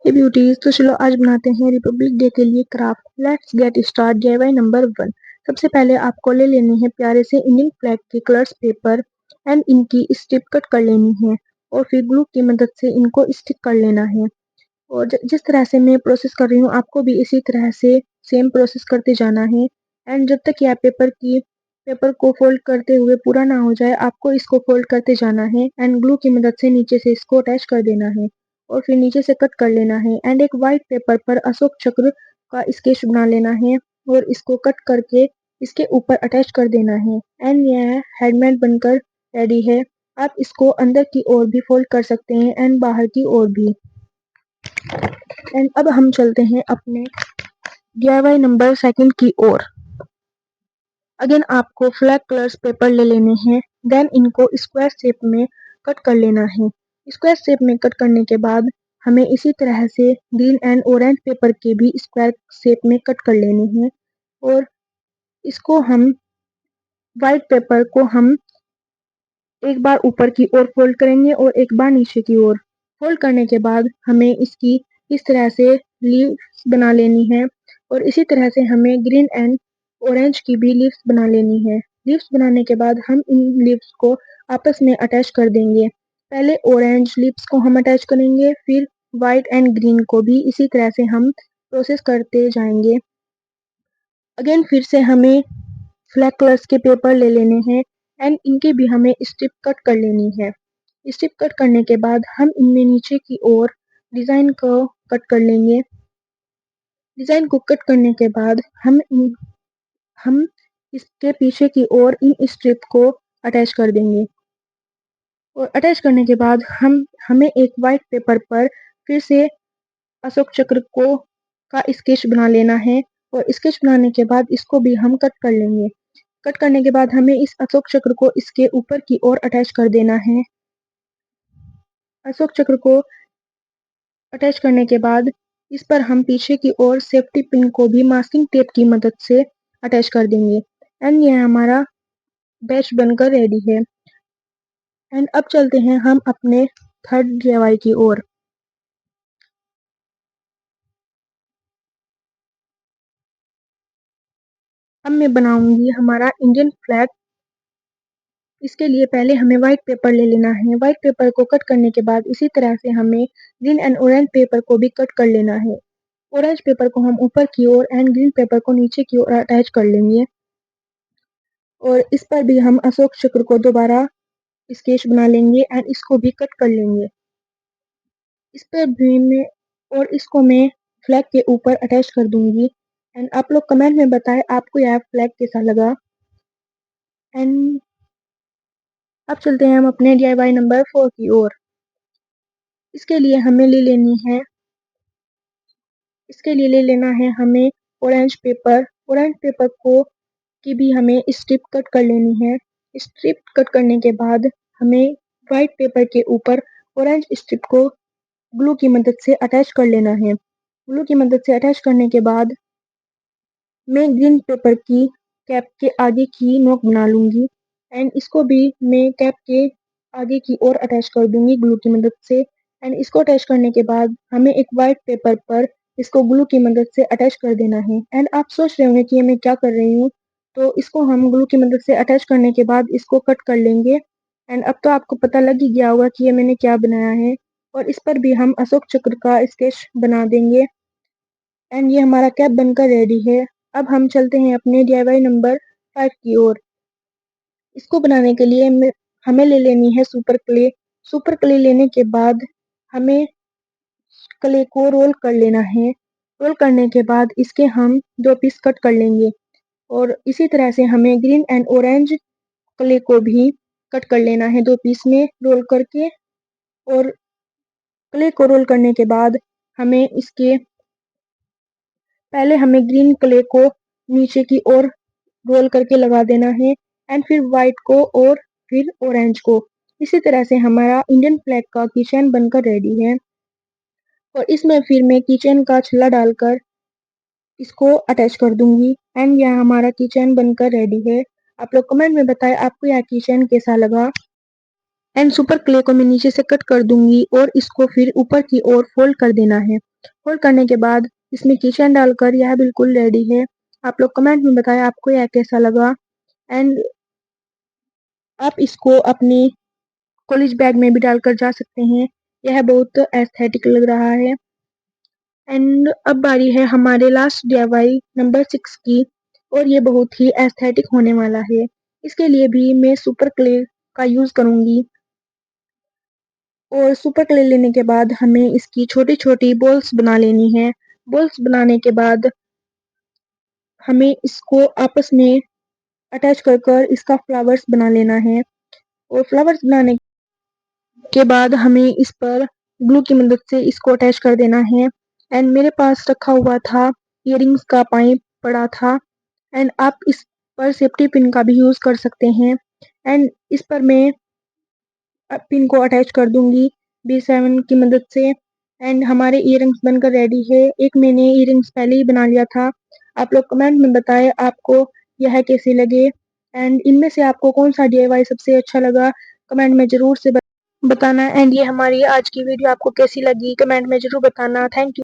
हे beauties, तो चलो आज बनाते हैं रिपब्लिक डे के लिए craft. Let's get start. DIY number 1। सबसे पहले आपको ले लेने हैं प्यारे से इंडियन फ्लैग के कलर्स पेपर एंड इनकी स्ट्रिप कट कर लेनी है और फिर ग्लू की मदद से इनको स्टिक कर लेना है। और जिस तरह से मैं प्रोसेस कर रही हूँ आपको भी इसी तरह से सेम प्रोसेस करते जाना है। एंड जब तक यह पेपर को फोल्ड करते हुए पूरा ना हो जाए आपको इसको फोल्ड करते जाना है एंड ग्लू की मदद से नीचे से इसको अटैच कर देना है और फिर नीचे से कट कर लेना है। एंड एक वाइट पेपर पर अशोक चक्र का स्केच बना लेना है और इसको कट करके इसके ऊपर अटैच कर देना है। एंड यह हैंडमेड बनकर रेडी है। आप इसको अंदर की ओर भी फोल्ड कर सकते हैं एंड बाहर की ओर भी। एंड अब हम चलते हैं अपने DIY नंबर 2 की ओर। अगेन आपको फ्लैग कलर्स पेपर ले लेने हैं। देन इनको स्क्वायर शेप में कट कर लेना है। स्क्वायर शेप में कट करने के बाद हमें इसी तरह से ग्रीन एंड ऑरेंज पेपर के भी स्क्वायर शेप में कट कर लेने हैं और इसको हम वाइट पेपर को हम एक बार ऊपर की ओर फोल्ड करेंगे और एक बार नीचे की ओर। फोल्ड करने के बाद हमें इसकी इस तरह से लीव्स बना लेनी है और इसी तरह से हमें ग्रीन एंड ऑरेंज की भी लीव्स बना लेनी है। लीव्स बनाने के बाद हम इन लीव्स को आपस में अटैच कर देंगे। पहले ऑरेंज लीव्स को हम अटैच करेंगे, फिर वाइट एंड ग्रीन को भी इसी तरह से हम प्रोसेस करते जाएंगे। अगेन फिर से हमें फ्लैग कलर्स के पेपर ले लेने हैं एंड इनके भी हमें स्ट्रिप कट कर लेनी है। स्ट्रिप कट करने के बाद हम इनमें नीचे की ओर डिज़ाइन को कट कर लेंगे। डिज़ाइन को कट करने के बाद हम इसके पीछे की ओर इन स्ट्रिप को अटैच कर देंगे और अटैच करने के बाद हमें एक वाइट पेपर पर फिर से अशोक चक्र को का स्केच बना लेना है और स्केच बनाने के बाद इसको भी हम कट कर लेंगे। कट करने के बाद हमें इस अशोक चक्र को इसके ऊपर की ओर अटैच कर देना है। अशोक चक्र को अटैच करने के बाद इस पर हम पीछे की ओर सेफ्टी पिन को भी मास्किंग टेप की मदद से अटैच कर देंगे। एंड यह हमारा बैच बनकर रेडी है। एंड अब चलते हैं हम अपने थर्ड DIY की ओर। अब मैं बनाऊंगी हमारा इंडियन फ्लैग। इसके लिए पहले हमें व्हाइट पेपर ले लेना है। व्हाइट पेपर को कट करने के बाद इसी तरह से हमें ग्रीन एंड ऑरेंज पेपर को भी कट कर लेना है। ऑरेंज पेपर को हम ऊपर की ओर एंड ग्रीन पेपर को नीचे की ओर अटैच कर लेंगे और इस पर भी हम अशोक चक्र को दोबारा स्केच बना लेंगे एंड इसको भी कट कर लेंगे। इस पर भी मैं और इसको मैं फ्लैग के ऊपर अटैच कर दूंगी। एंड आप लोग कमेंट में बताएं आपको यह फ्लैग कैसा लगा। एंड अब चलते हैं हम अपने DIY नंबर 4 की ओर। इसके लिए हमें ले लेनी है इसके लिए ले लेना है हमें ऑरेंज पेपर। ऑरेंज पेपर को की भी हमें स्ट्रिप कट कर लेनी है। स्ट्रिप कट करने के बाद हमें व्हाइट पेपर के ऊपर ऑरेंज स्ट्रिप को ग्लू की मदद से अटैच कर लेना है। ग्लू की मदद से अटैच करने के बाद मैं ग्रीन पेपर की कैप के आगे की नोक बना लूंगी एंड इसको भी मैं कैप के आगे की ओर अटैच कर दूंगी ग्लू की मदद से। एंड इसको अटैच करने के बाद हमें एक वाइट पेपर पर इसको ग्लू की मदद से अटैच कर देना है। एंड आप सोच रहे होंगे कि ये मैं क्या कर रही हूँ, तो इसको हम ग्लू की मदद से अटैच करने के बाद इसको कट कर लेंगे। एंड अब तो आपको पता लग ही गया होगा कि ये मैंने क्या बनाया है और इस पर भी हम अशोक चक्र का स्केच बना देंगे। एंड ये हमारा कैप बनकर रेडी है। अब हम चलते हैं अपने DIY नंबर 5 की ओर। इसको बनाने के लिए हमें ले लेनी है सुपर क्ले। सुपर क्ले लेने के बाद हमें क्ले को रोल कर लेना है। रोल करने के बाद इसके हम 2 पीस कट कर लेंगे और इसी तरह से हमें ग्रीन एंड ऑरेंज क्ले को भी कट कर लेना है 2 पीस में रोल करके। और क्ले को रोल करने के बाद हमें इसके पहले हमें ग्रीन क्ले को नीचे की ओर रोल करके लगा देना है एंड फिर व्हाइट को और फिर ऑरेंज को। इसी तरह से हमारा इंडियन फ्लैग का किचन बनकर रेडी है और इसमें फिर मैं किचन का छल्ला डालकर इसको अटैच कर दूंगी। एंड यह हमारा किचन बनकर रेडी है। आप लोग कमेंट में बताएं आपको यह किचन कैसा लगा। एंड सुपर क्ले को मैं नीचे से कट कर दूंगी और इसको फिर ऊपर की ओर फोल्ड कर देना है। फोल्ड करने के बाद इसमें किचन डालकर यह बिल्कुल रेडी है। आप लोग कमेंट में बताएं आपको यह कैसा लगा। एंड आप इसको अपने कॉलेज बैग में भी डालकर जा सकते हैं। यह बहुत एस्थेटिक लग रहा है। एंड अब बारी है हमारे लास्ट DIY नंबर 6 की, और ये बहुत ही एस्थेटिक होने वाला है। इसके लिए भी मैं सुपर क्ले का यूज करूंगी। और सुपर क्ले लेने के बाद हमें इसकी छोटी छोटी बॉल्स बना लेनी है। बॉल्स बनाने के बाद हमें इसको आपस में अटैच कर कर इसका फ्लावर्स बना लेना है। और फ्लावर्स बनाने के बाद हमें इस पर ग्लू की मदद से इसको अटैच कर देना है। एंड मेरे पास रखा हुआ था इयररिंग्स का पाइप पड़ा था। एंड आप इस पर सेफ्टी पिन का भी यूज कर सकते हैं। एंड इस पर मैं पिन को अटैच कर दूंगी B7 की मदद से। एंड हमारे इयररिंग्स बनकर रेडी है। एक मैंने इयररिंग्स पहले ही बना लिया था। आप लोग कमेंट में बताएं आपको यह कैसे लगे। एंड इनमें से आपको कौन सा DIY सबसे अच्छा लगा कमेंट में जरूर से बताना। एंड ये हमारी आज की वीडियो आपको कैसी लगी कमेंट में जरूर बताना। Thank you.